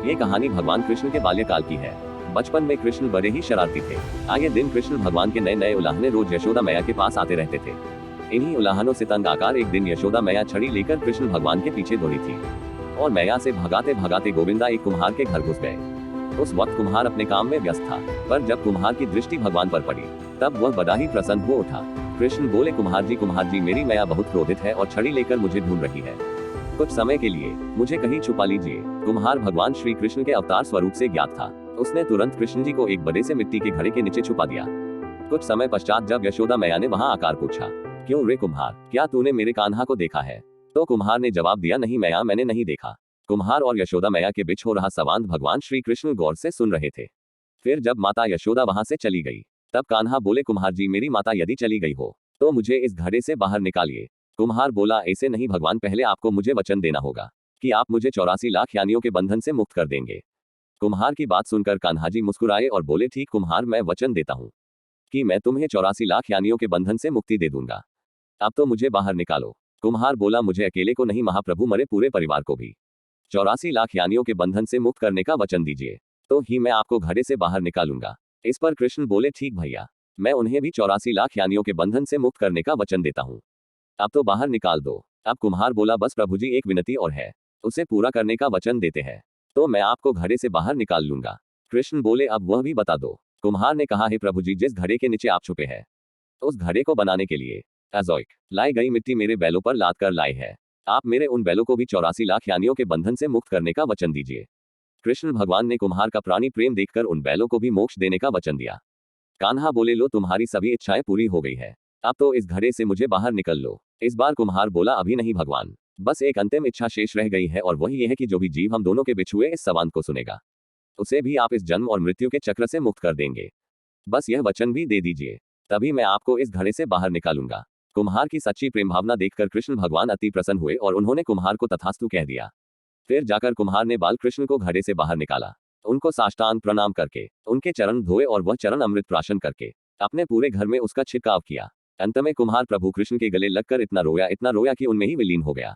ये कहानी भगवान कृष्ण के बाल्यकाल की है। बचपन में कृष्ण बड़े ही शरारती थे। आगे दिन कृष्ण भगवान के नए नए उलाहने रोज यशोदा मैया के पास आते रहते थे। इन्हीं उलाहनों से तंग आकर एक दिन यशोदा मैया छड़ी लेकर कृष्ण भगवान के पीछे दौड़ी थी और मैया से भगाते भगाते गोविंदा एक कुम्हार के घर घुस गए। उस वक्त कुम्हार अपने काम में व्यस्त था, पर जब कुम्हार की दृष्टि भगवान पर पड़ी तब वह बड़ा ही प्रसन्न हो उठा। कृष्ण बोले, कुम्हार जी, मेरी मैया बहुत क्रोधित है और छड़ी लेकर मुझे ढूंढ रही है। कुछ समय के लिए मुझे कहीं छुपा लीजिए। कुम्हार भगवान श्री कृष्ण के अवतार स्वरूप से ज्ञात था। उसने तुरंत कृष्ण जी को एक बड़े से मिट्टी के घड़े के नीचे छुपा दिया। कुछ समय पश्चात जब यशोदा मैया ने वहां आकर पूछा, क्यों रे कुम्हार, क्या तूने मेरे कान्हा को देखा है? तो कुम्हार ने जवाब दिया, नहीं मैया, मैंने नहीं देखा। कुम्हार और यशोदा मैया के बीच हो रहा संवाद भगवान श्री कृष्ण गौर से सुन रहे थे। फिर जब माता यशोदा वहां से चली गई तब कान्हा बोले, कुम्हार जी, मेरी माता यदि चली गई हो तो मुझे इस घड़े से बाहर निकालिए। कुम्हार बोला, ऐसे नहीं भगवान, पहले आपको मुझे वचन देना होगा कि आप मुझे 84 लाख यानियों के बंधन से मुक्त कर देंगे। कुम्हार की बात सुनकर कान्हा जी मुस्कुराए और बोले, ठीक कुम्हार, मैं वचन देता हूँ कि मैं तुम्हें 84 लाख यानियों के बंधन से मुक्ति दे दूंगा। अब तो मुझे बाहर निकालो। कुम्हार बोला, मुझे अकेले को नहीं महाप्रभु, मरे पूरे परिवार को भी 84 लाख यानियों के बंधन से मुक्त करने का वचन दीजिए, तो ही मैं आपको घड़े से बाहर निकालूंगा। इस पर कृष्ण बोले, ठीक भैया, मैं उन्हें भी 84 लाख यानियों के बंधन से मुक्त करने का वचन देता हूँ। अब तो बाहर निकाल दो। अब कुम्हार बोला, बस प्रभु जी, एक विनती और है, उसे पूरा करने का वचन देते हैं तो मैं आपको घड़े से बाहर निकाल लूंगा। कृष्ण बोले, अब वह भी बता दो। कुम्हार ने कहा, हे प्रभु जी, जिस घड़े के नीचे आप छुपे हैं उस घड़े को बनाने के लिए अजोइक लाई गई मिट्टी मेरे बैलों पर लाद कर लाई है। आप मेरे उन बैलों को भी 84 लाख यानियों के बंधन से मुक्त करने का वचन दीजिए। कृष्ण भगवान ने कुम्हार का प्राणी प्रेम देखकर उन बैलों को भी मोक्ष देने का वचन दिया। कान्हा बोले, लो, तुम्हारी सभी इच्छाएं पूरी हो गई है, अब तो इस घड़े से मुझे बाहर निकल लो। इस बार कुम्हार बोला, अभी नहीं भगवान, बस एक अंतिम इच्छा शेष रह गई है और वही यह है कि जो भी जीव हम दोनों के बीच हुए इस संवाद को सुनेगा उसे भी आप इस जन्म और मृत्यु के चक्र से मुक्त कर देंगे। बस यह वचन भी दे दीजिए, तभी मैं आपको इस घड़े से बाहर निकालूंगा। कुम्हार की सच्ची प्रेम भावना देखकर कृष्ण भगवान अति प्रसन्न हुए और उन्होंने कुम्हार को तथास्तु कह दिया। फिर जाकर कुम्हार ने बाल कृष्ण को घड़े से बाहर निकाला। उनको साष्टांग प्रणाम करके उनके चरण धोए और वह चरण अमृत प्राशन करके अपने पूरे घर में उसका छिड़काव किया। अंत में कुम्हार प्रभु कृष्ण के गले लगकर इतना रोया कि उनमें ही विलीन हो गया।